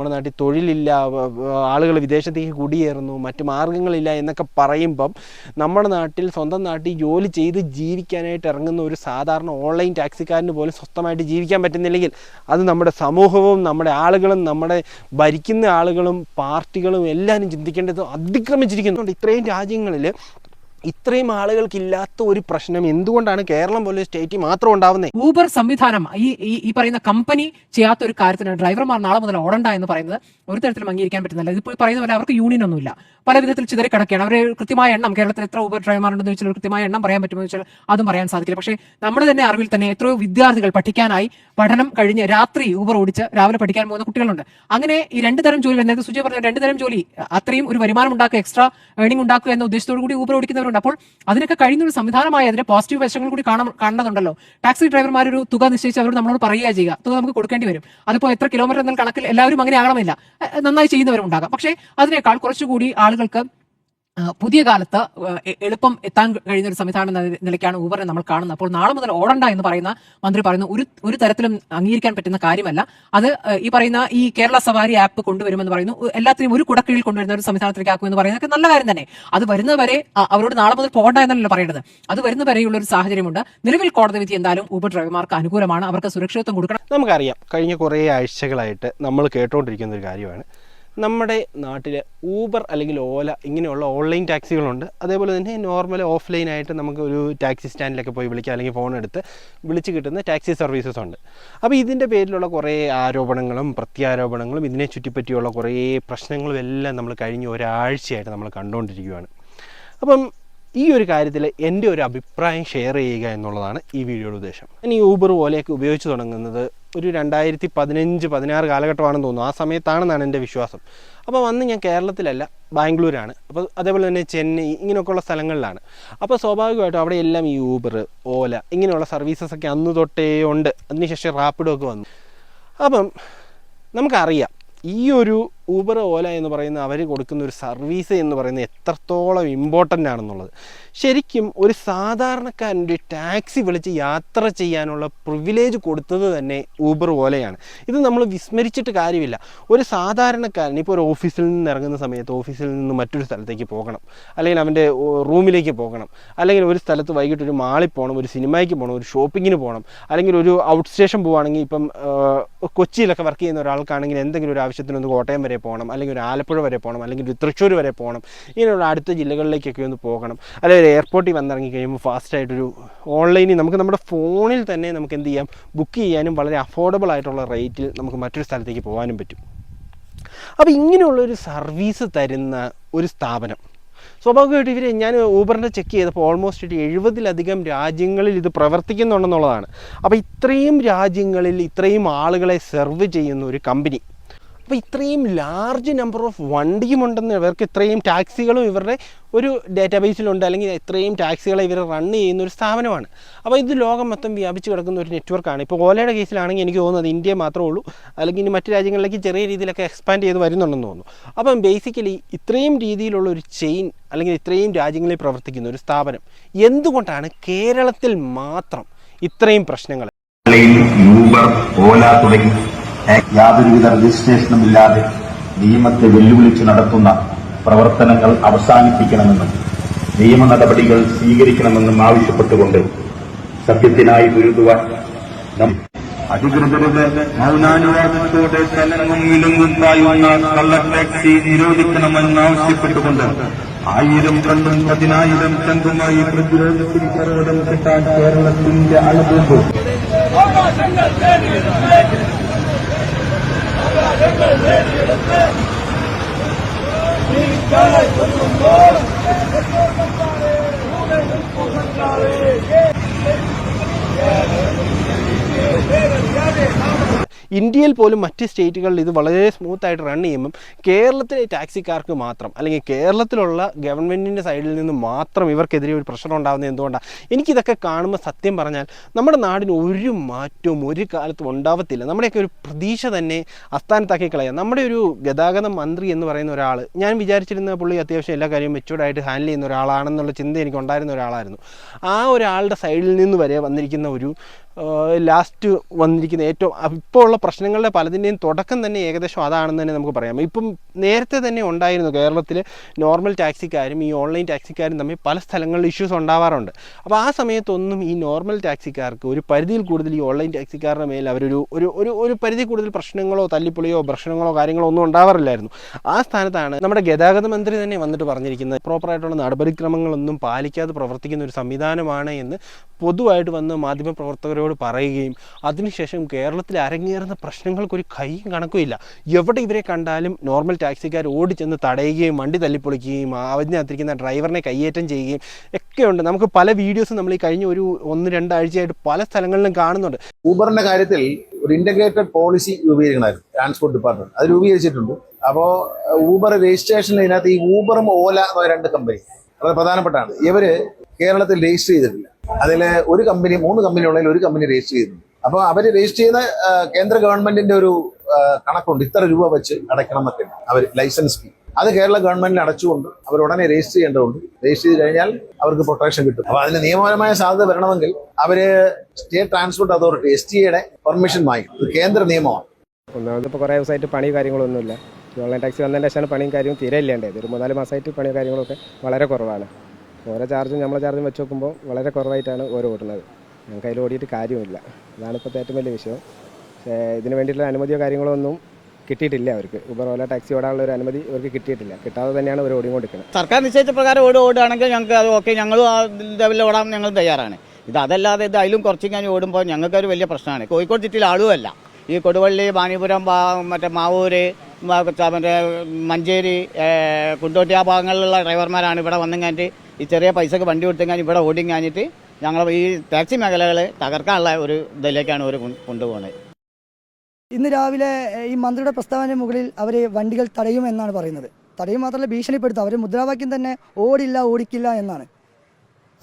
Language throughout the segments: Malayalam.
നമ്മുടെ നാട്ടിൽ തൊഴിലില്ല, ആളുകൾ വിദേശത്തേക്ക് കുടിയേറുന്നു, മറ്റു മാർഗ്ഗങ്ങളില്ല എന്നൊക്കെ പറയുമ്പം നമ്മുടെ നാട്ടിൽ സ്വന്തം നാട്ടിൽ ജോലി ചെയ്ത് ജീവിക്കാനായിട്ട് ഇറങ്ങുന്ന ഒരു സാധാരണ ഓൺലൈൻ ടാക്സിക്കാരന് പോലും സ്വസ്ഥമായിട്ട് ജീവിക്കാൻ പറ്റുന്നില്ലെങ്കിൽ അത് നമ്മുടെ സമൂഹവും നമ്മുടെ ആളുകളും നമ്മുടെ ഭരിക്കുന്ന ആളുകളും പാർട്ടികളും എല്ലാവരും ചിന്തിക്കേണ്ടത് അതിക്രമിച്ചിരിക്കുന്നുണ്ട്. ഇത്രയും രാജ്യങ്ങളിൽ ഇത്രയും ആളുകൾക്കില്ലാത്ത ഒരു പ്രശ്നം എന്തുകൊണ്ടാണ് കേരളം പോലെ സ്റ്റേറ്റിൽ മാത്രം ഉണ്ടാവുന്നത്? ഊബർ സംവിധാനം ഈ പറയുന്ന കമ്പനി ചെയ്യാത്ത ഒരു കാര്യത്തിന് ഡ്രൈവർമാർ നാളെ മുതൽ ഓടണ്ട എന്ന് പറയുന്നത് ഒരു തരത്തിലും അംഗീകരിക്കാൻ പറ്റുന്നില്ല. ഇതിപ്പോൾ പറയുന്ന പോലെ അവർക്ക് യൂണിയൻ ഒന്നുമില്ല, പല വിധത്തിൽ ചിതറിക്കിടക്കുകയാണ്. അവർ കൃത്യമായ എണ്ണം, കേരളത്തിൽ എത്ര ഊബർ ഡ്രൈവർമാരുണ്ടെന്ന് ചോദിച്ചാൽ കൃത്യമായ എണ്ണം പറയാൻ പറ്റുമെന്ന് വെച്ചാൽ അതും പറയാൻ സാധിക്കില്ല. പക്ഷേ നമ്മുടെ തന്നെ അറിവിൽ തന്നെ എത്രയോ വിദ്യാർത്ഥികൾ പഠിക്കാനായി പഠനം കഴിഞ്ഞ് രാത്രി ഊബർ ഓടിച്ച് രാവിലെ പഠിക്കാൻ പോകുന്ന കുട്ടികളുണ്ട്. അങ്ങനെ ഈ രണ്ടു തരം ജോലി, നേരത്തെ സുജയ പറഞ്ഞ രണ്ടു തരം ജോലി, അത്രയും ഒരു വരുമാനം ഉണ്ടാക്കുക, എക്സ്ട്രാ ഏണിംഗ് ഉണ്ടാക്കുക എന്ന ഉദ്ദേശത്തോടു കൂടി ഊബർ ഓടിക്കുന്നവരുണ്ട്. അപ്പോൾ അതിനൊക്കെ കഴിയുന്ന ഒരു സംവിധാനമായി അതിന്റെ പോസിറ്റീവ് വശങ്ങൾ കൂടി കാണുന്നുണ്ടല്ലോ. ടാക്സി ഡ്രൈവർമാർ ഒരു തുക നിശ്ചയിച്ച് അവരോട് നമ്മളോട് പറയുക ചെയ്യുക, തുക നമുക്ക് കൊടുക്കേണ്ടി വരും. അതിപ്പോൾ എത്ര കിലോമീറ്റർ എന്ന കണക്കിൽ എല്ലാവരും അങ്ങനെ ആകണമെന്നില്ല, നന്നായി ചെയ്യുന്നവരുണ്ടാകാം. പക്ഷേ അതിനേക്കാൾ കുറച്ചുകൂടി ആളുകൾക്ക് പുതിയ കാലത്ത് എളുപ്പം എത്താൻ കഴിയുന്ന ഒരു സംവിധാനം എന്ന നിലയ്ക്കാണ് ഊബറിനെ നമ്മൾ കാണുന്നത്. അപ്പോൾ നാളെ മുതൽ ഓടണ്ട എന്ന് പറയുന്ന മന്ത്രി പറയുന്നു ഒരു തരത്തിലും അംഗീകരിക്കാൻ പറ്റുന്ന കാര്യമല്ല. അത് ഈ പറയുന്ന ഈ കേരള സവാരി ആപ്പ് കൊണ്ടുവരുമെന്ന് പറയുന്നു, എല്ലാത്തിനും ഒരു കുടക്കീഴിൽ കൊണ്ടുവരുന്ന ഒരു സംവിധാനത്തിലേക്ക് ആക്കുമെന്ന് പറയുന്നതൊക്കെ നല്ല കാര്യം തന്നെ. അത് വരുന്നവരെ അവരോട് നാളെ മുതൽ പോകണ്ട എന്നല്ല പറയേണ്ടത്, അത് വരുന്നവരെയുള്ള ഒരു സാഹചര്യമുണ്ട്. നിലവിൽ കോടതി വിധി എന്തായാലും ഊബർ ഡ്രൈവർമാർക്ക് അനുകൂലമാണ്, അവർക്ക് സുരക്ഷിതത്വം കൊടുക്കണം. നമുക്കറിയാം, കഴിഞ്ഞ കുറേ ആഴ്ചകളായിട്ട് നമ്മൾ കേട്ടുകൊണ്ടിരിക്കുന്ന ഒരു കാര്യമാണ്, നമ്മുടെ നാട്ടിൽ ഊബർ അല്ലെങ്കിൽ ഓല ഇങ്ങനെയുള്ള ഓൺലൈൻ ടാക്സികളുണ്ട്. അതേപോലെ തന്നെ നോർമൽ ഓഫ്ലൈനായിട്ട് നമുക്ക് ഒരു ടാക്സി സ്റ്റാൻഡിലൊക്കെ പോയി വിളിക്കുക, അല്ലെങ്കിൽ ഫോൺ എടുത്ത് വിളിച്ച് കിട്ടുന്ന ടാക്സി സർവീസസ് ഉണ്ട്. അപ്പോൾ ഇതിൻ്റെ പേരിലുള്ള കുറേ ആരോപണങ്ങളും പ്രത്യാരോപണങ്ങളും ഇതിനെ ചുറ്റിപ്പറ്റിയുള്ള കുറേ പ്രശ്നങ്ങളും എല്ലാം നമ്മൾ കഴിഞ്ഞ ഒരാഴ്ചയായിട്ട് നമ്മൾ കണ്ടുകൊണ്ടിരിക്കുകയാണ്. അപ്പം ഈ ഒരു കാര്യത്തിൽ എൻ്റെ ഒരു അഭിപ്രായം ഷെയർ ചെയ്യുക എന്നുള്ളതാണ് ഈ വീഡിയോയുടെ ഉദ്ദേശം. ഞാൻ ഈ ഊബർ ഓലയൊക്കെ ഉപയോഗിച്ച് തുടങ്ങുന്നത് ഒരു 2015-16 കാലഘട്ടമാണെന്ന് തോന്നുന്നു. ആ സമയത്താണെന്നാണ് എൻ്റെ വിശ്വാസം. അപ്പോൾ അന്ന് ഞാൻ കേരളത്തിലല്ല, ബാംഗ്ലൂരാണ്. അപ്പോൾ അതേപോലെ തന്നെ ചെന്നൈ, ഇങ്ങനെയൊക്കെയുള്ള സ്ഥലങ്ങളിലാണ്. അപ്പോൾ സ്വാഭാവികമായിട്ടും അവിടെ എല്ലാം ഈ ഊബർ, ഓല ഇങ്ങനെയുള്ള സർവീസസൊക്കെ അന്ന് തൊട്ടേ ഉണ്ട്. അതിനുശേഷം റാപ്പിഡോ ഒക്കെ വന്നു. അപ്പം നമുക്കറിയാം ഈ ഒരു ഊബർ ഓല എന്ന് പറയുന്ന അവർ കൊടുക്കുന്ന ഒരു സർവീസ് എന്ന് പറയുന്നത് എത്രത്തോളം ഇമ്പോർട്ടൻ്റ് ആണെന്നുള്ളത്. ശരിക്കും ഒരു സാധാരണക്കാരൻ ഒരു ടാക്സി വിളിച്ച് യാത്ര ചെയ്യാനുള്ള പ്രിവിലേജ് കൊടുത്തത് തന്നെ ഊബർ ഓലയാണ്. ഇത് നമ്മൾ വിസ്മരിച്ചിട്ട് കാര്യമില്ല. ഒരു സാധാരണക്കാരൻ ഇപ്പോൾ ഒരു ഓഫീസിൽ നിന്ന് ഇറങ്ങുന്ന സമയത്ത് ഓഫീസിൽ നിന്ന് മറ്റൊരു സ്ഥലത്തേക്ക് പോകണം, അല്ലെങ്കിൽ അവൻ്റെ റൂമിലേക്ക് പോകണം, അല്ലെങ്കിൽ ഒരു സ്ഥലത്ത് വൈകിട്ട് ഒരു മാളിൽ പോകണം, ഒരു സിനിമയ്ക്ക് പോകണം, ഒരു ഷോപ്പിങ്ങിന് പോകണം, അല്ലെങ്കിൽ ഒരു ഔട്ട് സ്റ്റേഷൻ പോവുകയാണെങ്കിൽ ഇപ്പം കൊച്ചിയിലൊക്കെ വർക്ക് ചെയ്യുന്ന ഒരാൾക്കാണെങ്കിൽ എന്തെങ്കിലും ഒരു ആവശ്യത്തിനൊന്ന് കോട്ടയം വരെ പോകണം, അല്ലെങ്കിൽ ഒരു ആലപ്പുഴ വരെ പോകണം, അല്ലെങ്കിൽ ഒരു തൃശ്ശൂർ വരെ പോകണം, ഇങ്ങനെയുള്ള അടുത്ത ജില്ലകളിലേക്കൊക്കെ ഒന്ന് പോകണം, അല്ലെങ്കിൽ എയർപോർട്ടിൽ വന്നിറങ്ങി കഴിയുമ്പോൾ ഫാസ്റ്റായിട്ടൊരു ഓൺലൈനിൽ നമുക്ക് നമ്മുടെ ഫോണിൽ തന്നെ നമുക്ക് എന്ത് ചെയ്യാം, ബുക്ക് ചെയ്യാനും വളരെ അഫോർഡബിൾ ആയിട്ടുള്ള റേറ്റിൽ നമുക്ക് മറ്റൊരു സ്ഥലത്തേക്ക് പോകാനും പറ്റും. അപ്പോൾ ഇങ്ങനെയുള്ളൊരു സർവീസ് തരുന്ന ഒരു സ്ഥാപനം സ്വാഭാവികമായിട്ട് ഞാൻ ഊബറിൻ്റെ ചെക്ക് ചെയ്തപ്പോൾ ഓൾമോസ്റ്റ് 70-ലധികം രാജ്യങ്ങളിൽ ഇത് പ്രവർത്തിക്കുന്നുണ്ടെന്നുള്ളതാണ്. അപ്പോൾ ഇത്രയും രാജ്യങ്ങളിൽ ഇത്രയും ആളുകളെ സെർവ് ചെയ്യുന്ന ഒരു കമ്പനി, അപ്പോൾ ഇത്രയും ലാർജ് നമ്പർ ഓഫ് വണ്ടിയുമുണ്ടെന്ന്, ഇവർക്ക് ഇത്രയും ടാക്സികളും ഇവരുടെ ഒരു ഡേറ്റാബേസിലുണ്ട്, അല്ലെങ്കിൽ ഇത്രയും ടാക്സികളെ ഇവർ റൺ ചെയ്യുന്ന ഒരു സ്ഥാപനമാണ്. അപ്പോൾ ഇത് ലോകം മൊത്തം വ്യാപിച്ച് കിടക്കുന്ന ഒരു നെറ്റ്വർക്കാണ്. ഇപ്പോൾ ഓലയുടെ കേസിലാണെങ്കിൽ എനിക്ക് തോന്നുന്നത് ഇന്ത്യ മാത്രമേ ഉള്ളൂ, അല്ലെങ്കിൽ ഇനി മറ്റു രാജ്യങ്ങളിലേക്ക് ചെറിയ രീതിയിലൊക്കെ എക്സ്പാൻഡ് ചെയ്ത് വരുന്നുണ്ടെന്ന് തോന്നുന്നു. അപ്പം ബേസിക്കലി ഇത്രയും രീതിയിലുള്ള ഒരു ചെയിൻ, അല്ലെങ്കിൽ ഇത്രയും രാജ്യങ്ങളിൽ പ്രവർത്തിക്കുന്ന ഒരു സ്ഥാപനം എന്തുകൊണ്ടാണ് കേരളത്തിൽ മാത്രം ഇത്രയും പ്രശ്നങ്ങൾ? യൂബർ, ഓല തുടങ്ങി യാതൊരുവിധ രജിസ്ട്രേഷനും ഇല്ലാതെ നിയമത്തെ വെല്ലുവിളിച്ച് നടത്തുന്ന പ്രവർത്തനങ്ങൾ അവസാനിപ്പിക്കണമെന്നും നിയമ നടപടികൾ സ്വീകരിക്കണമെന്നും ആവശ്യപ്പെട്ടുകൊണ്ട് സത്യത്തിനായി പൊരുതുവാൻ അധികൃതരുടെ മൗനാനുവാദത്തോടെ സ്ഥലങ്ങളും വിലങ്ങുണ്ടായുന്ന കള്ള ടാക്സി നിരോധിക്കണമെന്നാവശ്യപ്പെട്ടുകൊണ്ട് 1000 കണ്ടും 10,000 ചങ്കുമായി പ്രതിരോധത്തിൽ കരോടം കിട്ടാൻ കേരളത്തിന്റെ അളവുണ്ട്. ഇന്ത്യയിൽ പോലും മറ്റ് സ്റ്റേറ്റുകളിൽ ഇത് വളരെ സ്മൂത്തായിട്ട് റൺ ചെയ്യുമ്പം കേരളത്തിലെ ടാക്സിക്കാർക്ക് മാത്രം, അല്ലെങ്കിൽ കേരളത്തിലുള്ള ഗവൺമെൻറ്റിൻ്റെ സൈഡിൽ നിന്ന് മാത്രം ഇവർക്കെതിരെ ഒരു പ്രഷർ ഉണ്ടാകുന്നത് എന്തുകൊണ്ടാണ്? എനിക്കിതൊക്കെ കാണുമ്പോൾ സത്യം പറഞ്ഞാൽ നമ്മുടെ നാടിന് ഒരു മാറ്റവും ഒരു കാലത്തും ഉണ്ടാവത്തില്ല. നമ്മുടെയൊക്കെ ഒരു പ്രതീക്ഷ തന്നെ അസ്ഥാനത്താക്കി കളയാം. നമ്മുടെ ഒരു ഗതാഗത മന്ത്രി എന്ന് പറയുന്ന ഒരാൾ, ഞാൻ വിചാരിച്ചിരുന്ന പുള്ളി അത്യാവശ്യം എല്ലാ കാര്യവും മെച്ചൂർഡായിട്ട് ഹാൻഡിൽ ചെയ്യുന്ന ഒരാളാണെന്നുള്ള ചിന്ത എനിക്കുണ്ടായിരുന്ന ഒരാളായിരുന്നു. ആ ഒരാളുടെ സൈഡിൽ നിന്ന് വരെ വന്നിരിക്കുന്ന ഒരു ലാസ്റ്റ് വന്നിരിക്കുന്ന ഏറ്റവും ഇപ്പോൾ ഉള്ള പ്രശ്നങ്ങളുടെ പലതിൻ്റെയും തുടക്കം തന്നെ ഏകദേശം അതാണെന്ന് തന്നെ നമുക്ക് പറയാം. ഇപ്പം നേരത്തെ തന്നെ ഉണ്ടായിരുന്നു കേരളത്തിൽ നോർമൽ ടാക്സിക്കാരും ഈ ഓൺലൈൻ ടാക്സിക്കാരും തമ്മിൽ പല സ്ഥലങ്ങളിൽ ഇഷ്യൂസ് ഉണ്ടാവാറുണ്ട്. അപ്പോൾ ആ സമയത്തൊന്നും ഈ നോർമൽ ടാക്സിക്കാർക്ക് ഒരു പരിധിയിൽ കൂടുതൽ ഈ ഓൺലൈൻ ടാക്സിക്കാരുടെ മേൽ അവരൊരു ഒരു ഒരു ഒരു പരിധി കൂടുതൽ പ്രശ്നങ്ങളോ തല്ലിപ്പൊളിയോ പ്രശ്നങ്ങളോ കാര്യങ്ങളോ ഒന്നും ഉണ്ടാവാറില്ലായിരുന്നു. ആ സ്ഥാനത്താണ് നമ്മുടെ ഗതാഗത മന്ത്രി തന്നെ വന്നിട്ട് പറഞ്ഞിരിക്കുന്നത് പ്രോപ്പറായിട്ടുള്ള നടപടിക്രമങ്ങളൊന്നും പാലിക്കാതെ പ്രവർത്തിക്കുന്ന ഒരു സംവിധാനമാണ് എന്ന് പൊതുവായിട്ട് വന്ന് മാധ്യമപ്രവർത്തകരോട് പറയുകയും അതിനുശേഷം കേരളത്തിൽ അരങ്ങേറുന്ന പ്രശ്നങ്ങൾക്കൊരു കൈയും കണക്കുമില്ല. എവിടെ ഇവരെ കണ്ടാലും നോർമൽ ടാക്സിക്കാർ ഓടിച്ചെന്ന് തടയുകയും വണ്ടി തല്ലിപ്പൊളിക്കുകയും അതിനകത്തിരിക്കുന്ന ഡ്രൈവറിനെ കയ്യേറ്റം ചെയ്യുകയും ഒക്കെയുണ്ട്. നമുക്ക് പല വീഡിയോസും നമ്മൾ ഈ കഴിഞ്ഞ ഒരു 1-2 ആഴ്ചയായിട്ട് പല സ്ഥലങ്ങളിലും കാണുന്നുണ്ട്. ഊബറിന്റെ കാര്യത്തിൽ ഒരു ഇന്റഗ്രേറ്റഡ് പോളിസി രൂപീകരിക്കണമായിരുന്നു ട്രാൻസ്പോർട്ട് ഡിപ്പാർട്ട്മെന്റ്, അത് രൂപീകരിച്ചിട്ടുണ്ട്. അപ്പോൾ ഊബർ രജിസ്ട്രേഷനിൽ ഇതിനകത്ത് ഈ ഊബറും ഓല എന്ന 2 കമ്പനി വളരെ പ്രധാനപ്പെട്ടാണ്. ഇവര് കേരളത്തിൽ രജിസ്റ്റർ ചെയ്തിട്ടില്ല. അതിൽ ഒരു കമ്പനി 3 കമ്പനി ഉള്ളതിൽ ഒരു കമ്പനി രജിസ്റ്റർ ചെയ്തിട്ടുണ്ട്. അപ്പോൾ അവർ രജിസ്റ്റർ ചെയ്യുന്ന കേന്ദ്ര ഗവൺമെന്റിന്റെ ഒരു കണക്കുണ്ട്, ഇത്ര രൂപ വെച്ച് അടയ്ക്കണം എന്നൊക്കെ അവർ ലൈസൻസ് ഫീ. അത് കേരള ഗവൺമെന്റിന് അടച്ചുകൊണ്ട് അവർ ഉടനെ രജിസ്റ്റർ ചെയ്യേണ്ടതുണ്ട്. രജിസ്റ്റർ ചെയ്ത് കഴിഞ്ഞാൽ അവർക്ക് പ്രൊട്ടക്ഷൻ കിട്ടും. അപ്പോൾ അതിന് നിയമപരമായ സാധ്യത വരണമെങ്കിൽ അവര് state transport authority STA permission വാങ്ങിക്കും. ഇത് കേന്ദ്ര നിയമമാണ്. ഒന്നാമത് ഇപ്പോൾ കുറേ ദിവസമായിട്ട് പണി കാര്യങ്ങളൊന്നുമില്ല. ഓൺലൈൻ ടാക്സി വന്നതിൻ്റെ ശേഷമാണ് പണിയും കാര്യവും തീരെ ഇല്ലാണ്ടത്. ഒരു 3-4 മാസമായിട്ട് പണി കാര്യങ്ങളൊക്കെ വളരെ കുറവാണ്. ഓരോ ചാർജും നമ്മളെ ചാർജും വെച്ച് നോക്കുമ്പോൾ വളരെ കുറവായിട്ടാണ് ഓരോ ഓടുന്നത്. ഞങ്ങൾക്ക് അതിൽ ഓടിയിട്ട് കാര്യമില്ല. അതാണ് ഇപ്പോഴത്തെ ഏറ്റവും വലിയ വിഷയം. പക്ഷേ ഇതിന് വേണ്ടിയിട്ടുള്ള അനുമതിയോ കാര്യങ്ങളോ ഒന്നും കിട്ടിയിട്ടില്ല അവർക്ക്. ഊബർ ഓല ടാക്സി ഓടാനുള്ള ഒരു അനുമതി അവർക്ക് കിട്ടിയിട്ടില്ല. കിട്ടാതെ തന്നെയാണ് അവർ ഓടിക്കൊണ്ടിരിക്കുന്നത്. സർക്കാർ നിശ്ചയിച്ച പ്രകാരം ഓടുകയാണെങ്കിൽ ഞങ്ങൾക്ക് അത് ഓക്കെ, ഞങ്ങളും ആ ലെവലിൽ ഓടാൻ ഞങ്ങൾ തയ്യാറാണ്. അതല്ലാതെ അതിലും കുറച്ച് ഞാൻ ഓടുമ്പോൾ ഞങ്ങൾക്കൊരു വലിയ പ്രശ്നമാണ്. കോഴിക്കോട് സിറ്റിയിൽ ആളുമല്ല. ഈ കൊടുവള്ളി, ബാണിപുരം, മറ്റേ മാവൂര്, മറ്റേ മഞ്ചേരി, കുണ്ടോട്ടി ആ ഭാഗങ്ങളിലുള്ള ഡ്രൈവർമാരാണ് ഇവിടെ വന്നെങ്കിൽ ഈ ചെറിയ പൈസക്ക് വണ്ടി കൊടുത്തെങ്കിൽ ഇവിടെ ഓടിങ്ങാഞ്ഞിട്ട് ഞങ്ങൾ ഈ ടാക്സി മേഖലകളെ തകർക്കാനുള്ള ഒരു ഇതിലേക്കാണ് അവർ കൊണ്ടുപോകുന്നത്. ഇന്ന് രാവിലെ ഈ മന്ത്രിയുടെ പ്രസ്താവന മുകളിൽ അവർ വണ്ടികൾ തടയുമെന്നാണ് പറയുന്നത്. തടയും മാത്രമല്ല, ഭീഷണിപ്പെടുത്തും. അവർ മുദ്രാവാക്യം തന്നെ ഓടില്ല ഓടിക്കില്ല എന്നാണ്.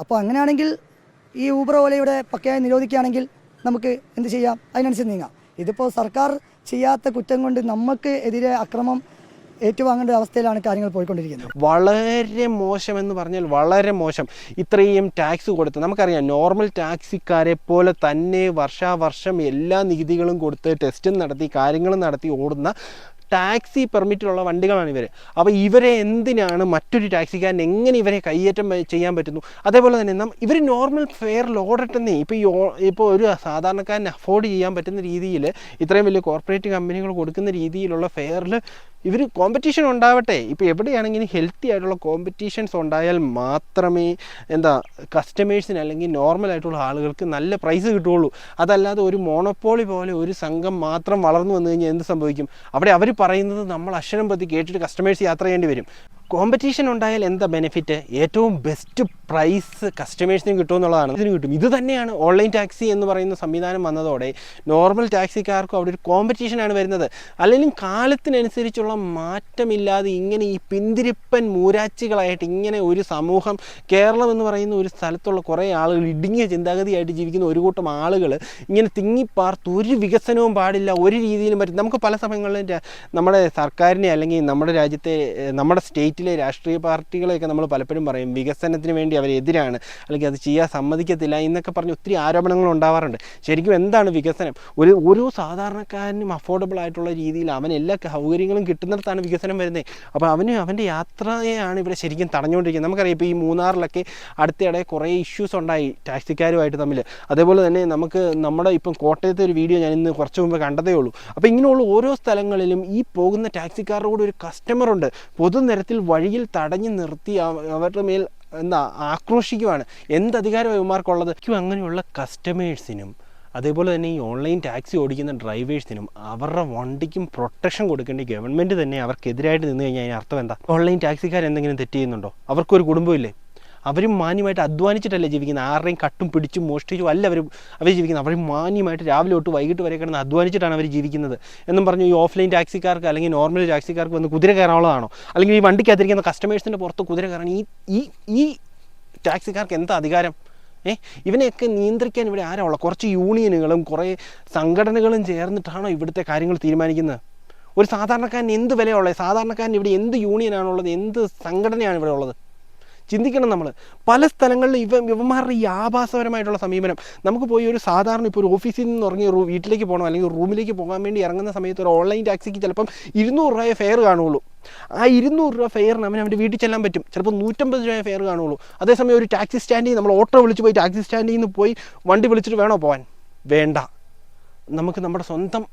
അപ്പോൾ അങ്ങനെയാണെങ്കിൽ ഈ ഊബർ ഓലയുടെ പക്കയായി നിരോധിക്കുകയാണെങ്കിൽ നമുക്ക് എന്ത് ചെയ്യാം? അതിനനുസരിച്ച് നീങ്ങാം. ഇതിപ്പോൾ സർക്കാർ ചെയ്യാത്ത കുറ്റം കൊണ്ട് നമുക്ക് എതിരെ അക്രമം ഏറ്റുവാങ്ങേണ്ട അവസ്ഥയിലാണ് കാര്യങ്ങൾ പോയിക്കൊണ്ടിരിക്കുന്നത്. വളരെ മോശമെന്ന് പറഞ്ഞാൽ വളരെ മോശം. ഇത്രയും ടാക്സ് കൊടുത്ത് നമുക്കറിയാം, നോർമൽ ടാക്സിക്കാരെ പോലെ തന്നെ വർഷാവർഷം എല്ലാ നികുതികളും കൊടുത്ത് ടെസ്റ്റും നടത്തി കാര്യങ്ങളും നടത്തി ഓടുന്ന ടാക്സി പെർമിറ്റിലുള്ള വണ്ടികളാണ് ഇവർ. അപ്പോൾ ഇവരെ എന്തിനാണ് മറ്റൊരു ടാക്സിക്കാരൻ എങ്ങനെ ഇവരെ കയ്യേറ്റം ചെയ്യാൻ പറ്റുന്നു? അതേപോലെ തന്നെ ഇവർ നോർമൽ ഫെയറിൽ ഓടട്ടെന്നേ. ഇപ്പോൾ ഒരു സാധാരണക്കാരന് അഫോർഡ് ചെയ്യാൻ പറ്റുന്ന രീതിയിൽ ഇത്രയും വലിയ കോർപ്പറേറ്റ് കമ്പനികൾ കൊടുക്കുന്ന രീതിയിലുള്ള ഫെയറിൽ ഇവർ കോമ്പറ്റീഷൻ ഉണ്ടാവട്ടെ. ഇപ്പോൾ എവിടെയാണെങ്കിലും ഹെൽത്തി ആയിട്ടുള്ള കോമ്പറ്റീഷൻസ് ഉണ്ടായാൽ മാത്രമേ കസ്റ്റമേഴ്സിന് അല്ലെങ്കിൽ നോർമൽ ആയിട്ടുള്ള ആളുകൾക്ക് നല്ല പ്രൈസ് കിട്ടുകയുള്ളൂ. അതല്ലാതെ ഒരു മോണോപ്പോളി പോലെ ഒരു സംഘം മാത്രം വളർന്നു വന്നു കഴിഞ്ഞാൽ എന്ത് സംഭവിക്കും? അവിടെ അവർ പറയുന്നത് നമ്മൾ അക്ഷരം പ്രതി കേട്ടിട്ട് കസ്റ്റമേഴ്സ് യാത്ര ചെയ്യേണ്ടി വരും. കോമ്പറ്റീഷൻ ഉണ്ടായാൽ എന്താ ബെനിഫിറ്റ്? ഏറ്റവും ബെസ്റ്റ് പ്രൈസ് കസ്റ്റമേഴ്സിന് കിട്ടുമെന്നുള്ളതാണ്. ഇതിന് കിട്ടും. ഇത് തന്നെയാണ് ഓൺലൈൻ ടാക്സി എന്ന് പറയുന്ന സംവിധാനം വന്നതോടെ നോർമൽ ടാക്സിക്കാർക്കും അവിടെ ഒരു കോമ്പറ്റീഷനാണ് വരുന്നത്. അല്ലെങ്കിൽ കാലത്തിനനുസരിച്ചുള്ള മാറ്റമില്ലാതെ ഇങ്ങനെ ഈ പിന്തിരിപ്പൻ മൂരാച്ചികളായിട്ട് ഇങ്ങനെ ഒരു സമൂഹം, കേരളം എന്ന് പറയുന്ന ഒരു സ്ഥലത്തുള്ള കുറേ ആളുകൾ, ഇടുങ്ങിയ ചിന്താഗതിയായിട്ട് ജീവിക്കുന്ന ഒരു കൂട്ടം ആളുകൾ ഇങ്ങനെ തിങ്ങിപ്പാർത്ത് ഒരു വികസനവും പാടില്ല, ഒരു രീതിയിലും പറ്റും. നമുക്ക് പല സമയങ്ങളിലും നമ്മുടെ സർക്കാരിനെ അല്ലെങ്കിൽ നമ്മുടെ രാജ്യത്തെ നമ്മുടെ സ്റ്റേറ്റിലെ രാഷ്ട്രീയ പാർട്ടികളെയൊക്കെ നമ്മൾ പലപ്പോഴും പറയും വികസനത്തിന് വേണ്ടി അവരെതിരാണ്, അല്ലെങ്കിൽ അത് ചെയ്യാൻ സമ്മതിക്കത്തില്ല എന്നൊക്കെ പറഞ്ഞ് ഒത്തിരി ആരോപണങ്ങൾ ഉണ്ടാവാറുണ്ട്. ശരിക്കും എന്താണ് വികസനം? ഓരോ സാധാരണക്കാരനും അഫോർഡബിൾ ആയിട്ടുള്ള രീതിയിൽ അവൻ എല്ലാ സൗകര്യങ്ങളും കിട്ടുന്നിടത്താണ് വികസനം വരുന്നത്. അപ്പോൾ അവൻ്റെ യാത്രയെയാണ് ഇവിടെ ശരിക്കും തടഞ്ഞുകൊണ്ടിരിക്കുന്നത്. നമുക്കറിയാം, ഇപ്പോൾ ഈ മൂന്നാറിലൊക്കെ അടുത്തിടെ കുറേ ഇഷ്യൂസ് ഉണ്ടായി ടാക്സിക്കാരുമായിട്ട് തമ്മിൽ. അതേപോലെ തന്നെ നമ്മുടെ ഇപ്പം കോട്ടയത്തെ ഒരു വീഡിയോ ഞാൻ ഇന്ന് കുറച്ച് മുമ്പ് കണ്ടതേ ഉള്ളൂ. അപ്പോൾ ഇങ്ങനെയുള്ള ഓരോ സ്ഥലങ്ങളിലും ഈ പോകുന്ന ടാക്സിക്കാരുടെ കൂടെ ഒരു കസ്റ്റമറുണ്ട്. പൊതുനിരത്തിൽ വഴിയിൽ തടഞ്ഞു നിർത്തി അവരുടെ മേൽ ആക്രോശിക്കുവാണ്. എന്തധികാരമാണ് ഇവന്മാർക്കുള്ളത്? അങ്ങനെയുള്ള കസ്റ്റമേഴ്സിനും അതേപോലെ തന്നെ ഈ ഓൺലൈൻ ടാക്സി ഓടിക്കുന്ന ഡ്രൈവേഴ്സിനും അവരുടെ വണ്ടിക്കും പ്രൊട്ടക്ഷൻ കൊടുക്കേണ്ട ഗവൺമെൻറ് തന്നെ അവർക്കെതിരായിട്ട് നിന്ന് കഴിഞ്ഞാൽ അതിന് അർത്ഥം എന്താ? ഓൺലൈൻ ടാക്സിക്കാർ എന്തെങ്കിലും തെറ്റ് ചെയ്യുന്നുണ്ടോ? അവർക്കൊരു കുടുംബമില്ലേ? അവരും മാന്യമായിട്ട് അധ്വാനിച്ചിട്ടല്ലേ ജീവിക്കുന്നത്. ആരുടെയും കട്ടും പിടിച്ചും മോഷ്ടിച്ചും അല്ല അവർ ജീവിക്കുന്നത്. അവർ മാന്യമായിട്ട് രാവിലെ തൊട്ട് വൈകിട്ട് വരെ കിടന്ന് അധ്വാനിച്ചിട്ടാണ് അവർ ജീവിക്കുന്നത്. എന്നും പറഞ്ഞു ഈ ഓഫ്ലൈൻ ടാക്സിക്കാർക്ക് അല്ലെങ്കിൽ നോർമൽ ടാക്സിക്കാർക്ക് വന്ന് കുതിര കയറാനുള്ളതാണോ? അല്ലെങ്കിൽ ഈ വണ്ടിക്കകത്തിരിക്കുന്ന കസ്റ്റമേഴ്സിൻ്റെ പുറത്ത് കുതിര കയറാൻ ഈ ടാക്സിക്കാർക്ക് എന്താ അധികാരം? ഇവനെയൊക്കെ നിയന്ത്രിക്കാൻ ഇവിടെ ആരാ ഉള്ളത്? കുറച്ച് യൂണിയനുകളും കുറേ സംഘടനകളും ചേർന്നിട്ടാണോ ഇവിടുത്തെ കാര്യങ്ങൾ തീരുമാനിക്കുന്നത്? ഒരു സാധാരണക്കാരന് എന്ത് വിലയുള്ളത്? സാധാരണക്കാരന് ഇവിടെ എന്ത് യൂണിയനാണുള്ളത്? എന്ത് സംഘടനയാണ് ഇവിടെ ഉള്ളത്? ചിന്തിക്കണം നമ്മൾ. പല സ്ഥലങ്ങളിലും ഇവന്മാരുടെ ഈ ആഭാസപരമായിട്ടുള്ള സമീപനം. നമുക്ക് പോയി ഒരു സാധാരണ ഇപ്പോൾ ഒരു ഓഫീസിൽ നിന്ന് ഇറങ്ങി വീട്ടിലേക്ക് പോകണം അല്ലെങ്കിൽ റൂമിലേക്ക് പോകാൻ വേണ്ടി ഇറങ്ങുന്ന സമയത്ത് ഒരു ഓൺലൈൻ ടാക്സിക്ക് ചിലപ്പം 200 രൂപയെ ഫെയർ കാണുള്ളൂ. ആ 200 രൂപ ഫെയറിന് അവൻ്റെ വീട്ടിൽ ചെല്ലാൻ പറ്റും. ചിലപ്പോൾ 150 രൂപയെ ഫെയർ കാണുള്ളൂ. അതേസമയം ഒരു ടാക്സി സ്റ്റാൻഡിൽ നമ്മൾ ഓട്ടോ വിളിച്ച് പോയി ടാക്സി സ്റ്റാൻഡിൽ നിന്ന് പോയി വണ്ടി വിളിച്ചിട്ട് വേണോ പോകാൻ? വേണ്ട. നമുക്ക് നമ്മുടെ സ്വന്തം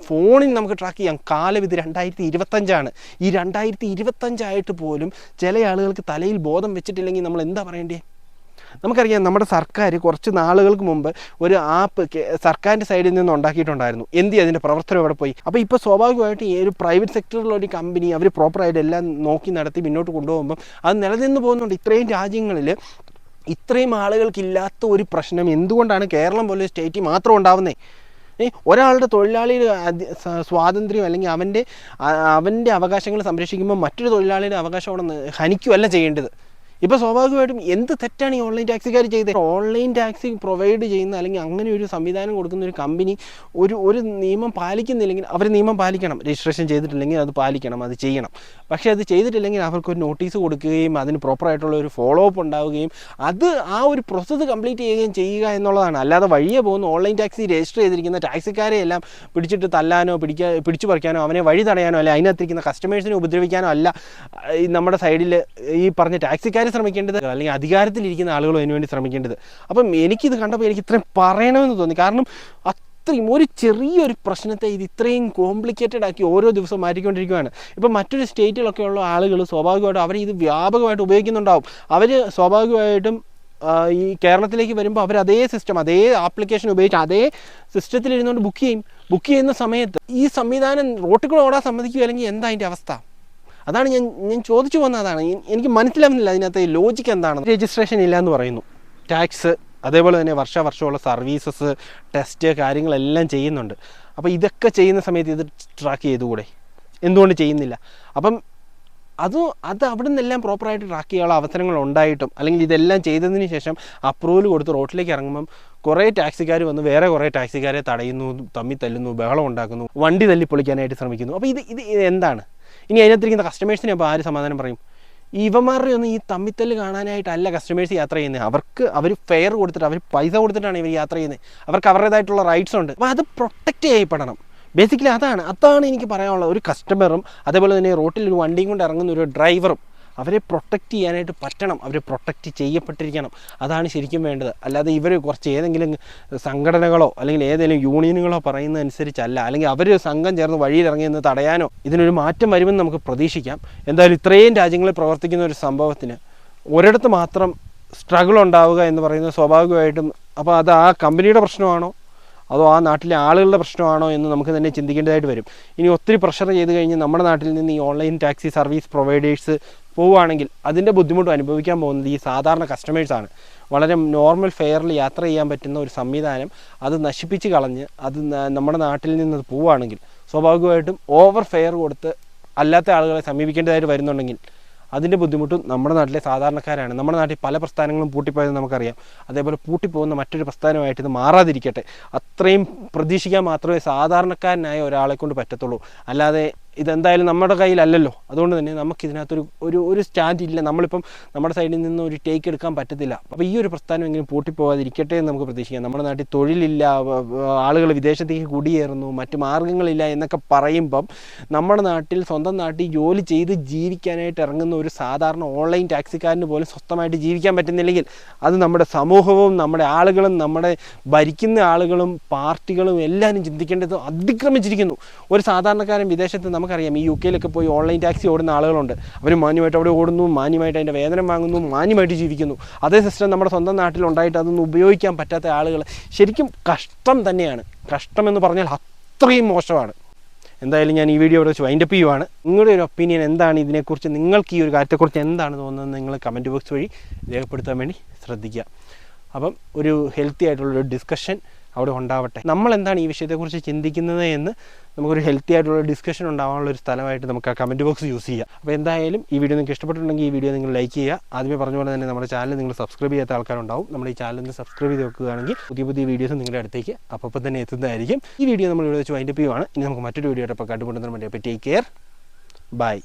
ഫോണിൽ നമുക്ക് ട്രാക്ക് ചെയ്യാം. കാലം ഇത് 2025 ഈ 2025 പോലും ചില ആളുകൾക്ക് തലയിൽ ബോധം വെച്ചിട്ടില്ലെങ്കിൽ നമ്മൾ എന്താ പറയേണ്ടേ? നമുക്കറിയാം, നമ്മുടെ സർക്കാർ കുറച്ച് നാളുകൾക്ക് മുമ്പ് ഒരു ആപ്പ് സർക്കാരിൻ്റെ സൈഡിൽ നിന്ന് ഉണ്ടാക്കിയിട്ടുണ്ടായിരുന്നു. അതിൻ്റെ പ്രവർത്തനം ഇവിടെ പോയി. അപ്പോൾ ഇപ്പോൾ സ്വാഭാവികമായിട്ട് ഈ ഒരു പ്രൈവറ്റ് സെക്ടറിലുള്ള ഒരു കമ്പനി അവർ പ്രോപ്പറായിട്ട് എല്ലാം നോക്കി നടത്തി മുന്നോട്ട് കൊണ്ടുപോകുമ്പം അത് നിലനിന്ന് പോകുന്നുണ്ട്. ഇത്രയും രാജ്യങ്ങളിൽ ഇത്രയും ആളുകൾക്കില്ലാത്ത ഒരു പ്രശ്നം എന്തുകൊണ്ടാണ് കേരളം പോലെ സ്റ്റേറ്റിൽ മാത്രം ഉണ്ടാവുന്നത്? ഒരാളുടെ തൊഴിലാളിയുടെ സ്വാതന്ത്ര്യം അല്ലെങ്കിൽ അവൻ്റെ അവകാശങ്ങൾ സംരക്ഷിക്കുമ്പോൾ മറ്റൊരു തൊഴിലാളിയുടെ അവകാശം അവിടെ ഹനിക്കുകയല്ല ചെയ്യേണ്ടത്. ഇപ്പോൾ സ്വാഭാവികമായിട്ടും എന്ത് തെറ്റാണ് ഈ ഓൺലൈൻ ടാക്സിക്കാർ ചെയ്തത്? ഓൺലൈൻ ടാക്സി പ്രൊവൈഡ് ചെയ്യുന്ന അല്ലെങ്കിൽ അങ്ങനെ ഒരു സംവിധാനം കൊടുക്കുന്ന ഒരു കമ്പനി ഒരു നിയമം പാലിക്കുന്നില്ലെങ്കിൽ അവർ നിയമം പാലിക്കണം. രജിസ്ട്രേഷൻ ചെയ്തിട്ടില്ലെങ്കിൽ അത് പാലിക്കണം, അത് ചെയ്യണം. പക്ഷേ അത് ചെയ്തിട്ടില്ലെങ്കിൽ അവർക്കൊരു നോട്ടീസ് കൊടുക്കുകയും അതിന് പ്രോപ്പറായിട്ടുള്ള ഒരു ഫോളോ അപ്പ് ഉണ്ടാവുകയും അത് ആ ഒരു പ്രോസസ്സ് കംപ്ലീറ്റ് ചെയ്യുക എന്നുള്ളതാണ്. അല്ലാതെ വഴിയെ പോകുന്ന ഓൺലൈൻ ടാക്സി രജിസ്റ്റർ ചെയ്തിരിക്കുന്ന ടാക്സിക്കാരെ എല്ലാം പിടിച്ചിട്ട് തല്ലാനോ പിടിച്ചു പറിക്കാനോ അവനെ വഴി തടയാനോ അല്ലെങ്കിൽ അതിനകത്തിരിക്കുന്ന കസ്റ്റമേഴ്സിനെ ഉപദ്രവിക്കാനോ അല്ല നമ്മുടെ സൈഡിൽ ഈ പറഞ്ഞ ടാക്സിക്കാർ ശ്രമിക്കേണ്ടത്, അല്ലെങ്കിൽ അധികാരത്തിലിരിക്കുന്ന ആളുകളും അതിനുവേണ്ടി ശ്രമിക്കേണ്ടത്. അപ്പം എനിക്കിത് കണ്ടപ്പോൾ എനിക്ക് ഇത്രയും പറയണമെന്ന് തോന്നി. കാരണം അത്രയും ഒരു ചെറിയൊരു പ്രശ്നത്തെ ഇത് ഇത്രയും കോംപ്ലിക്കേറ്റഡ് ആക്കി ഓരോ ദിവസവും മാറ്റിക്കൊണ്ടിരിക്കുകയാണ്. ഇപ്പം മറ്റൊരു സ്റ്റേറ്റിലൊക്കെ ഉള്ള ആളുകൾ സ്വാഭാവികമായിട്ടും അവർ ഇത് വ്യാപകമായിട്ട് ഉപയോഗിക്കുന്നുണ്ടാവും. അവർ സ്വാഭാവികമായിട്ടും ഈ കേരളത്തിലേക്ക് വരുമ്പോൾ അവർ അതേ സിസ്റ്റം, അതേ ആപ്ലിക്കേഷൻ ഉപയോഗിച്ച് അതേ സിസ്റ്റത്തിലിരുന്നുകൊണ്ട് ബുക്ക് ചെയ്യുന്ന സമയത്ത് ഈ സംവിധാനം റോട്ടിൽ കൂടെ ഓടാൻ സമ്മതിക്കുകയല്ലെങ്കിൽ എന്താ അതിൻ്റെ അവസ്ഥ? അതാണ് ഞാൻ ചോദിച്ചു വന്നതാണ്. എനിക്ക് മനസ്സിലാവുന്നില്ല അതിനകത്ത് ലോജിക്ക് എന്താണ്. രജിസ്ട്രേഷൻ ഇല്ല എന്ന് പറയുന്നു, ടാക്സ് അതേപോലെ തന്നെ വർഷമുള്ള സർവീസസ്, ടെസ്റ്റ് കാര്യങ്ങളെല്ലാം ചെയ്യുന്നുണ്ട്. അപ്പോൾ ഇതൊക്കെ ചെയ്യുന്ന സമയത്ത് ഇത് ട്രാക്ക് ചെയ്തുകൂടെ? എന്തുകൊണ്ട് ചെയ്യുന്നില്ല? അപ്പം അത് അവിടെ നിന്നെല്ലാം പ്രോപ്പറായിട്ട് ട്രാക്ക് ചെയ്യാനുള്ള അവസരങ്ങൾ ഉണ്ടായിട്ടും അല്ലെങ്കിൽ ഇതെല്ലാം ചെയ്തതിന് ശേഷം അപ്രൂവൽ കൊടുത്ത് റോട്ടിലേക്ക് ഇറങ്ങുമ്പം കുറേ ടാക്സിക്കാർ വന്ന് വേറെ കുറേ ടാക്സിക്കാരെ തടയുന്നു, തമ്മിൽ തല്ലുന്നു, ബഹളം ഉണ്ടാക്കുന്നു, വണ്ടി തല്ലിപ്പൊളിക്കാനായിട്ട് ശ്രമിക്കുന്നു. അപ്പോൾ ഇത് എന്താണ്? ഇനി അതിനകത്തിരിക്കുന്ന കസ്റ്റമേഴ്സിനെ അപ്പോൾ ആര് സമാധാനം പറയും? ഇവന്മാരുടെ ഒന്നും ഈ തമ്മിത്തല്ല് കാണാനായിട്ടല്ല കസ്റ്റമേഴ്സ് യാത്ര ചെയ്യുന്നത്. അവർ ഫെയർ കൊടുത്തിട്ട് അവർ പൈസ കൊടുത്തിട്ടാണ് ഇവർ യാത്ര ചെയ്യുന്നത്. അവർക്ക് അവരുടേതായിട്ടുള്ള റൈറ്റ്സ് ഉണ്ട്. അപ്പോൾ അത് പ്രൊട്ടക്റ്റ് ചെയ്യപ്പെടണം. ബേസിക്കലി അതാണ് എനിക്ക് പറയാനുള്ളത്. ഒരു കസ്റ്റമറും അതേപോലെ തന്നെ റോട്ടിൽ ഒരു വണ്ടിയും കൊണ്ട് ഇറങ്ങുന്ന ഒരു ഡ്രൈവറും അവരെ പ്രൊട്ടക്റ്റ് ചെയ്യാനായിട്ട് പറ്റണം. അവർ പ്രൊട്ടക്റ്റ് ചെയ്യപ്പെട്ടിരിക്കണം. അതാണ് ശരിക്കും വേണ്ടത്. അല്ലാതെ ഇവർ കുറച്ച് ഏതെങ്കിലും സംഘടനകളോ അല്ലെങ്കിൽ ഏതെങ്കിലും യൂണിയനുകളോ പറയുന്നതനുസരിച്ചല്ല, അല്ലെങ്കിൽ അവർ സംഘം ചേർന്ന് വഴിയിലിറങ്ങിയെന്ന് തടയാനോ ഇതിനൊരു മാറ്റം വരുമെന്ന് നമുക്ക് പ്രതീക്ഷിക്കാം. എന്തായാലും ഇത്രയും രാജ്യങ്ങളിൽ പ്രവർത്തിക്കുന്ന ഒരു സംഭവത്തിന് ഒരിടത്ത് മാത്രം സ്ട്രഗിൾ ഉണ്ടാവുക എന്ന് പറയുന്നത് സ്വാഭാവികമായിട്ടും അപ്പോൾ അത് ആ കമ്പനിയുടെ പ്രശ്നമാണോ അതോ ആ നാട്ടിലെ ആളുകളുടെ പ്രശ്നമാണോ എന്ന് നമുക്ക് തന്നെ ചിന്തിക്കേണ്ടതായിട്ട് വരും. ഇനി ഒത്തിരി പ്രഷർ ചെയ്ത് കഴിഞ്ഞ് നമ്മുടെ നാട്ടിൽ നിന്ന് ഈ ഓൺലൈൻ ടാക്സി സർവീസ് പ്രൊവൈഡേഴ്സ് പോവുകയാണെങ്കിൽ അതിൻ്റെ ബുദ്ധിമുട്ട് അനുഭവിക്കാൻ പോകുന്നത് ഈ സാധാരണ കസ്റ്റമേഴ്സാണ്. വളരെ നോർമൽ ഫെയറിൽ യാത്ര ചെയ്യാൻ പറ്റുന്ന ഒരു സംവിധാനം അത് നശിപ്പിച്ച് കളഞ്ഞ് അത് നമ്മുടെ നാട്ടിൽ നിന്ന് പോവുകയാണെങ്കിൽ സ്വാഭാവികമായിട്ടും ഓവർ ഫെയർ കൊടുത്ത് അല്ലാത്ത ആളുകളെ സമീപിക്കേണ്ടതായിട്ട് വരുന്നുണ്ടെങ്കിൽ അതിൻ്റെ ബുദ്ധിമുട്ടും നമ്മുടെ നാട്ടിലെ സാധാരണക്കാരാണ്. നമ്മുടെ നാട്ടിൽ പല പ്രസ്ഥാനങ്ങളും പൂട്ടിപ്പോയത് നമുക്കറിയാം. അതേപോലെ പൂട്ടിപ്പോകുന്ന മറ്റൊരു പ്രസ്ഥാനമായിട്ട് ഇത് മാറാതിരിക്കട്ടെ. അത്രയും പ്രതീക്ഷിക്കാൻ മാത്രമേ സാധാരണക്കാരനായ ഒരാളെ കൊണ്ട് പറ്റത്തുള്ളൂ. അല്ലാതെ ഇതെന്തായാലും നമ്മുടെ കയ്യിലല്ലല്ലോ. അതുകൊണ്ട് തന്നെ നമുക്കിതിനകത്തൊരു ഒരു സ്റ്റാൻഡ് ഇല്ല. നമ്മളിപ്പം നമ്മുടെ സൈഡിൽ നിന്ന് ഒരു ടേക്ക് എടുക്കാൻ പറ്റത്തില്ല. അപ്പോൾ ഈ ഒരു പ്രസ്ഥാനം എങ്കിലും പൂട്ടിപ്പോകാതിരിക്കട്ടെ എന്ന് നമുക്ക് പ്രതീക്ഷിക്കാം. നമ്മുടെ നാട്ടിൽ തൊഴിലില്ല, ആളുകൾ വിദേശത്തേക്ക് കുടിയേറുന്നു, മറ്റ് മാർഗ്ഗങ്ങളില്ല എന്നൊക്കെ പറയുമ്പം നമ്മുടെ നാട്ടിൽ സ്വന്തം നാട്ടിൽ ജോലി ചെയ്ത് ജീവിക്കാനായിട്ട് ഇറങ്ങുന്ന ഒരു സാധാരണ ഓൺലൈൻ ടാക്സിക്കാരന് പോലും സ്വസ്ഥമായിട്ട് ജീവിക്കാൻ പറ്റുന്നില്ലെങ്കിൽ അത് നമ്മുടെ സമൂഹവും നമ്മുടെ ആളുകളും നമ്മുടെ ഭരിക്കുന്ന ആളുകളും പാർട്ടികളും എല്ലാവരും ചിന്തിക്കേണ്ടത് അതിക്രമിച്ചിരിക്കുന്നു. ഒരു സാധാരണക്കാരൻ വിദേശത്ത് നമുക്കറിയാം, ഈ UK പോയി ഓൺലൈൻ ടാക്സി ഓടുന്ന ആളുകളുണ്ട്. അവർ മാന്യമായിട്ട് അവിടെ ഓടുന്നു, മാന്യമായിട്ട് അതിൻ്റെ വേതനം വാങ്ങുന്നു, മാന്യമായിട്ട് ജീവിക്കുന്നു. അതേ സിസ്റ്റം നമ്മുടെ സ്വന്തം നാട്ടിലുണ്ടായിട്ട് അതൊന്നും ഉപയോഗിക്കാൻ പറ്റാത്ത ആളുകൾ ശരിക്കും കഷ്ടം തന്നെയാണ്. കഷ്ടമെന്ന് പറഞ്ഞാൽ അത്രയും മോശമാണ്. എന്തായാലും ഞാൻ ഈ വീഡിയോ ഇവിടെ വെച്ച് വൈൻഡപ്പ് ചെയ്യുവാണ്. നിങ്ങളുടെ ഒരു ഒപ്പീനിയൻ എന്താണ് ഇതിനെക്കുറിച്ച്? നിങ്ങൾക്ക് ഈ ഒരു കാര്യത്തെക്കുറിച്ച് എന്താണ് തോന്നുന്നത്? നിങ്ങൾ കമൻറ്റ് ബോക്സ് വഴി രേഖപ്പെടുത്താൻ വേണ്ടി ശ്രദ്ധിക്കുക. അപ്പം ഒരു ഹെൽത്തി ആയിട്ടുള്ളൊരു ഡിസ്കഷൻ അവിടെ ഉണ്ടാവട്ടെ. നമ്മൾ എന്താണ് ഈ വിഷയത്തെക്കുറിച്ച് ചിന്തിക്കുന്നത് എന്ന് നമുക്കൊരു ഹെൽത്തി ആയിട്ടുള്ള ഡിസ്കഷൻ ഉണ്ടാകാനുള്ള ഒരു സ്ഥലമായിട്ട് നമുക്ക് ആ കമൻറ്റ് ബോക്സ് യൂസ് ചെയ്യാം. അപ്പോൾ എന്തായാലും ഈ വീഡിയോ നിങ്ങൾക്ക് ഇഷ്ടപ്പെട്ടിട്ടുണ്ടെങ്കിൽ ഈ വീഡിയോ നിങ്ങൾ ലൈക്ക് ചെയ്യുക. ആദ്യമേ പറഞ്ഞ പോലെ തന്നെ നമ്മുടെ ചാനൽ നിങ്ങൾ സബ്സ്ക്രൈബ് ചെയ്യാത്ത ആൾക്കാരുണ്ടാവും. നമ്മുടെ ഈ ചാനൽ ഒന്ന് സബ്സ്ക്രൈബ് ചെയ്ത് വെക്കുകയാണെങ്കിൽ പുതിയ വീഡിയോസ് നിങ്ങളുടെ അടുത്തേക്ക് അപ്പോൾ തന്നെ എത്തുന്നതായിരിക്കും. ഈ വീഡിയോ നമ്മൾ ഇവിടെ വെച്ച് വൈൻഡപ്പ് ചെയ്യുവാണ്. ഇനി നമുക്ക് മറ്റൊരു വീഡിയോ ആയിട്ട് അപ്പോൾ കണ്ടുമുട്ടുന്നതിന് വേണ്ടി അപ്പോൾ ടേക്ക് കെയർ, ബൈ.